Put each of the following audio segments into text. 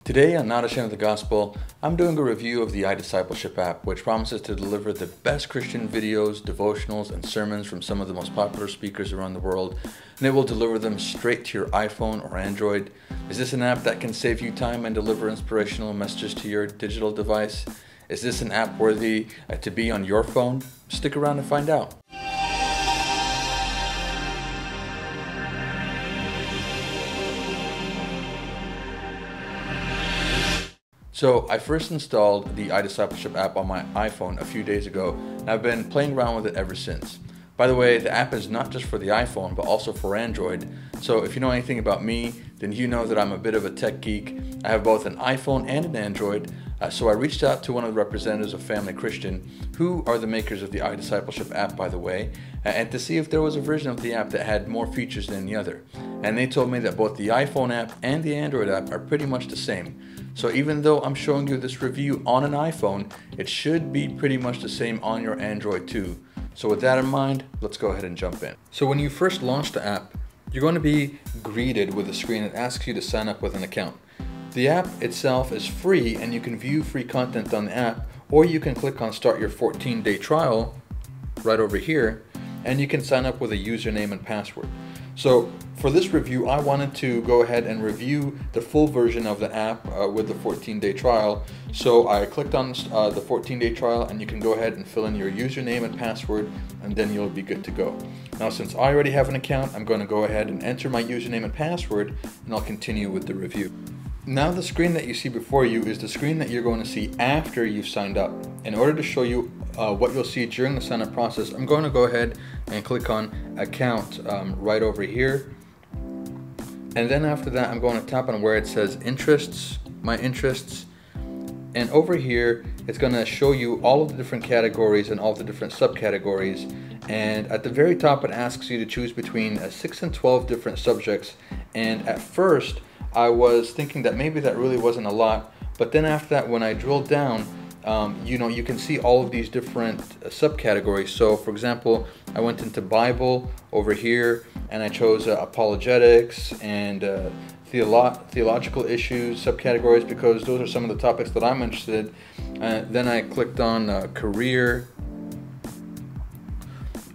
Today on Not Ashamed of the Gospel, I'm doing a review of the iDiscipleship app, which promises to deliver the best Christian videos, devotionals, and sermons from some of the most popular speakers around the world, and it will deliver them straight to your iPhone or Android. Is this an app that can save you time and deliver inspirational messages to your digital device? Is this an app worthy to be on your phone? Stick around to find out. So I first installed the iDiscipleship app on my iPhone a few days ago, and I've been playing around with it ever since. By the way, the app is not just for the iPhone, but also for Android. So if you know anything about me, then you know that I'm a bit of a tech geek. I have both an iPhone and an Android, so I reached out to one of the representatives of Family Christian, who are the makers of the iDiscipleship app, by the way, and to see if there was a version of the app that had more features than the other. And they told me that both the iPhone app and the Android app are pretty much the same. So even though I'm showing you this review on an iPhone, it should be pretty much the same on your Android too. So with that in mind, let's go ahead and jump in. So when you first launch the app, you're going to be greeted with a screen that asks you to sign up with an account. The app itself is free and you can view free content on the app, or you can click on start your 14-day trial right over here, and you can sign up with a username and password. So for this review, I wanted to go ahead and review the full version of the app with the 14-day trial. So I clicked on the 14-day trial, and you can go ahead and fill in your username and password, and then you'll be good to go. Now, since I already have an account, I'm going to go ahead and enter my username and password, and I'll continue with the review. Now the screen that you see before you is the screen that you're going to see after you've signed up. In order to show you what you'll see during the sign up process, I'm going to go ahead and click on account right over here. And then after that, I'm going to tap on where it says interests, my interests. And over here, it's going to show you all of the different categories and all of the different subcategories. And at the very top, it asks you to choose between 6 and 12 different subjects. And at first, I was thinking that maybe that really wasn't a lot, but then after that, when I drilled down, you can see all of these different subcategories. So for example, I went into Bible over here, and I chose apologetics and theological issues subcategories, because those are some of the topics that I'm interested in. Then I clicked on career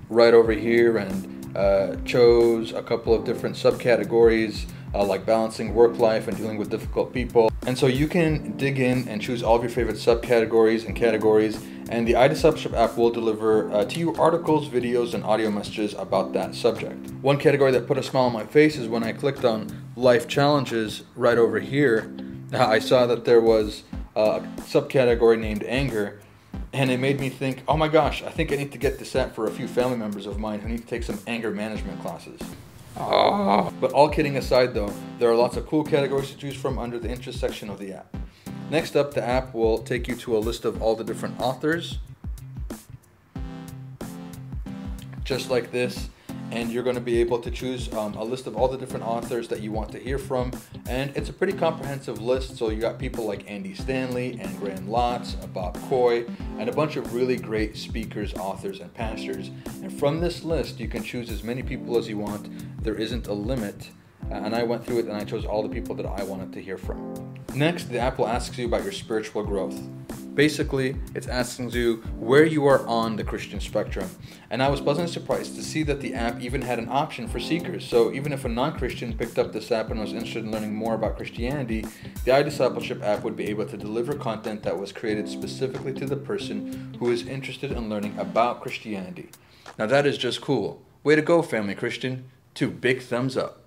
right over here, and chose a couple of different subcategories, like balancing work life and dealing with difficult people. And so you can dig in and choose all of your favorite subcategories and categories, and the iDiscipleship app will deliver to you articles, videos, and audio messages about that subject. One category that put a smile on my face is when I clicked on life challenges right over here. I saw that there was a subcategory named anger, and it made me think, oh my gosh, I think I need to get this app for a few family members of mine who need to take some anger management classes. But all kidding aside though, there are lots of cool categories to choose from under the interest section of the app. Next up, the app will take you to a list of all the different authors, just like this, and you're going to be able to choose a list of all the different authors that you want to hear from. And it's a pretty comprehensive list, so you got people like Andy Stanley and Graham Lotz, Bob Coy, and a bunch of really great speakers, authors, and pastors. And from this list, you can choose as many people as you want. There isn't a limit. And I went through it and I chose all the people that I wanted to hear from. Next, the app will ask you about your spiritual growth. Basically, it's asking you where you are on the Christian spectrum. And I was pleasantly surprised to see that the app even had an option for seekers. So even if a non-Christian picked up this app and was interested in learning more about Christianity, the iDiscipleship app would be able to deliver content that was created specifically to the person who is interested in learning about Christianity. Now that is just cool. Way to go, Family Christian. 2 big thumbs up.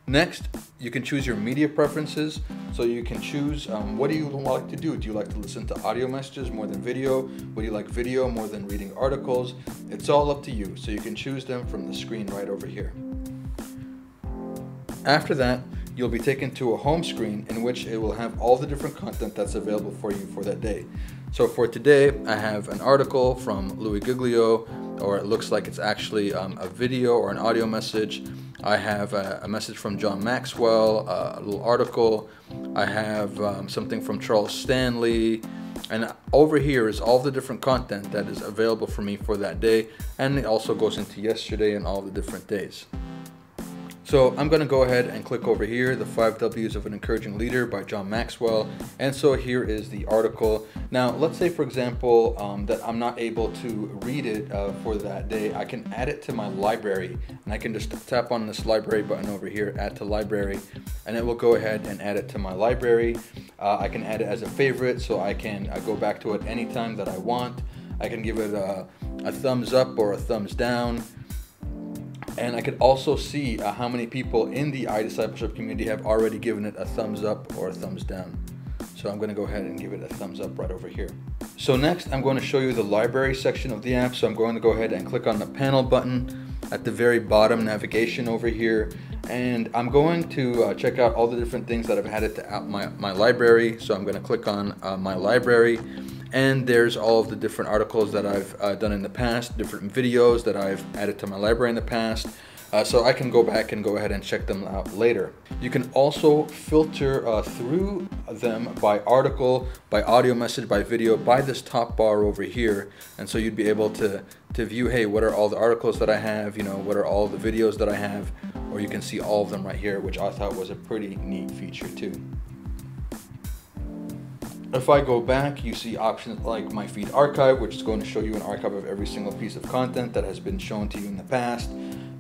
Next, you can choose your media preferences. So you can choose what do you like to do? Do you like to listen to audio messages more than video? Would you like video more than reading articles? It's all up to you. So you can choose them from the screen right over here. After that, you'll be taken to a home screen in which it will have all the different content that's available for you for that day. So for today, I have an article from Louis Giglio, or it looks like it's actually a video or an audio message. I have a message from John Maxwell, a little article. I have something from Charles Stanley. And over here is all the different content that is available for me for that day. And it also goes into yesterday and all the different days. So I'm going to go ahead and click over here, The 5 W's of an Encouraging Leader by John Maxwell. And so here is the article. Now, let's say, for example, that I'm not able to read it for that day. I can add it to my library, and I can just tap on this library button over here, Add to Library, and it will go ahead and add it to my library. I can add it as a favorite, so I can go back to it anytime that I want. I can give it a thumbs up or a thumbs down. And I could also see how many people in the iDiscipleship community have already given it a thumbs up or a thumbs down. So I'm going to go ahead and give it a thumbs up right over here. So next I'm going to show you the library section of the app. So I'm going to go ahead and click on the panel button at the very bottom navigation over here. And I'm going to check out all the different things that I've added to my library. So I'm going to click on my library. And there's all of the different articles that I've done in the past, different videos that I've added to my library in the past. So I can go back and go ahead and check them out later. You can also filter through them by article, by audio message, by video, by this top bar over here. And so you'd be able to view, hey, what are all the articles that I have? You know, what are all the videos that I have? Or you can see all of them right here, which I thought was a pretty neat feature too. If I go back, you see options like My Feed Archive, which is going to show you an archive of every single piece of content that has been shown to you in the past.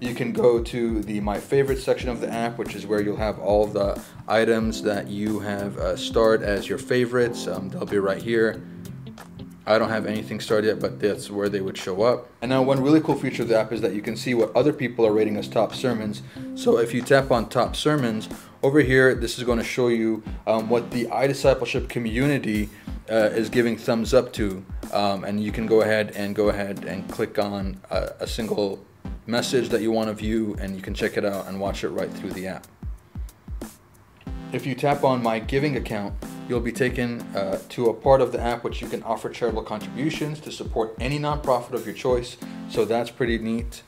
You can go to the My Favorite section of the app, which is where you'll have all of the items that you have starred as your favorites. They'll be right here. I don't have anything started yet, but that's where they would show up. And now one really cool feature of the app is that you can see what other people are rating as top sermons. So if you tap on top sermons, over here, this is going to show you what the iDiscipleship community is giving thumbs up to. And you can go ahead and click on a single message that you want to view, and you can check it out and watch it right through the app. If you tap on My Giving account, you'll be taken to a part of the app which you can offer charitable contributions to support any nonprofit of your choice. So that's pretty neat.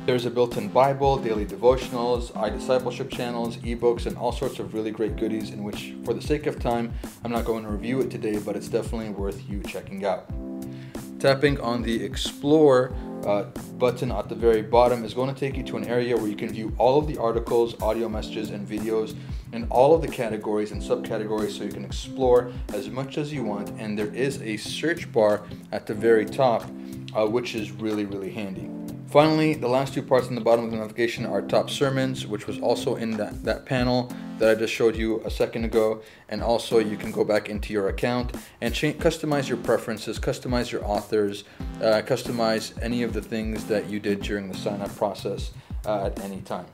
There's a built-in Bible, daily devotionals, iDiscipleship channels, ebooks, and all sorts of really great goodies in which, for the sake of time, I'm not going to review it today, but it's definitely worth you checking out. Tapping on the Explore button at the very bottom is going to take you to an area where you can view all of the articles, audio messages, and videos in all of the categories and subcategories, so you can explore as much as you want. And there is a search bar at the very top, which is really, really handy. Finally, the last two parts in the bottom of the navigation are top sermons, which was also in that panel that I just showed you a second ago. And also you can go back into your account and customize your preferences, customize your authors, customize any of the things that you did during the sign-up process at any time.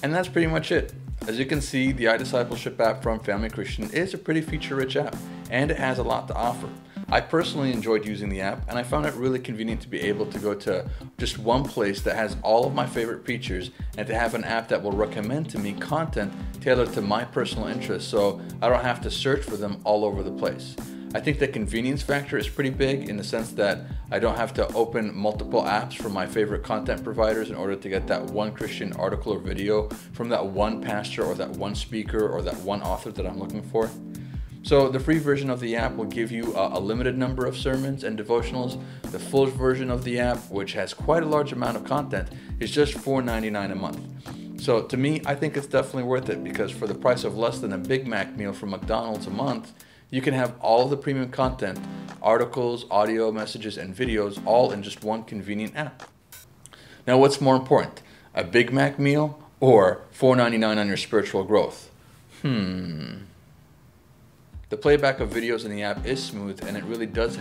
And that's pretty much it. As you can see, the iDiscipleship app from Family Christian is a pretty feature-rich app, and it has a lot to offer. I personally enjoyed using the app, and I found it really convenient to be able to go to just one place that has all of my favorite features, and to have an app that will recommend to me content tailored to my personal interests, so I don't have to search for them all over the place. I think the convenience factor is pretty big in the sense that I don't have to open multiple apps from my favorite content providers in order to get that one Christian article or video from that one pastor or that one speaker or that one author that I'm looking for. So the free version of the app will give you a limited number of sermons and devotionals. The full version of the app, which has quite a large amount of content, is just $4.99 a month. So to me, I think it's definitely worth it, because for the price of less than a Big Mac meal from McDonald's a month, you can have all of the premium content, articles, audio, messages, and videos all in just one convenient app. Now, what's more important, a Big Mac meal or $4.99 on your spiritual growth? The playback of videos in the app is smooth, and it really does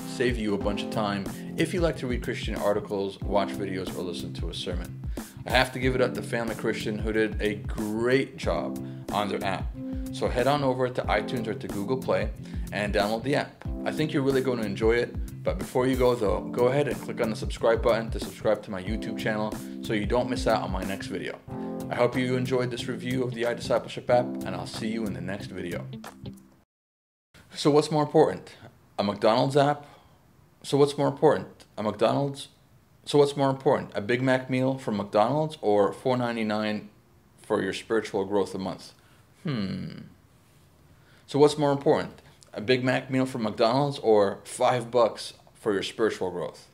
save you a bunch of time if you like to read Christian articles, watch videos, or listen to a sermon. I have to give it up to Family Christian, who did a great job on their app. So head on over to iTunes or to Google Play and download the app. I think you're really going to enjoy it, but before you go though, go ahead and click on the subscribe button to subscribe to my YouTube channel so you don't miss out on my next video. I hope you enjoyed this review of the iDiscipleship app, and I'll see you in the next video. So what's more important? A McDonald's app? So what's more important? A Big Mac meal from McDonald's or $4.99 for your spiritual growth a month? So what's more important? A Big Mac meal from McDonald's or $5 for your spiritual growth?